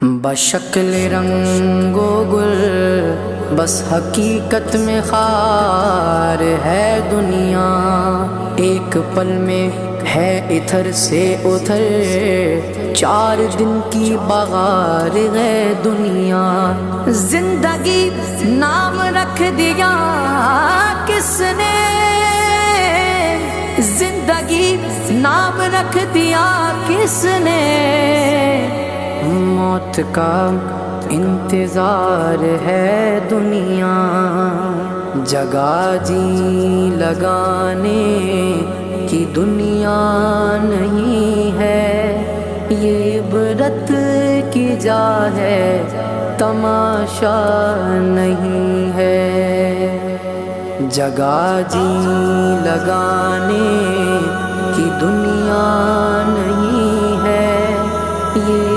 بشکل رنگ و گل بس حقیقت میں خار ہے دنیا، ایک پل میں ہے ادھر سے ادھر، 4 دن کی بغار ہے دنیا۔ زندگی نام رکھ دیا کس نے، زندگی نام رکھ دیا کس نے، موت کا انتظار ہے دنیا۔ جگہ جی لگانے کی دنیا نہیں ہے، یہ عبرت کی جا ہے تماشا نہیں ہے۔ جگہ جی لگانے کی دنیا نہیں ہے، یہ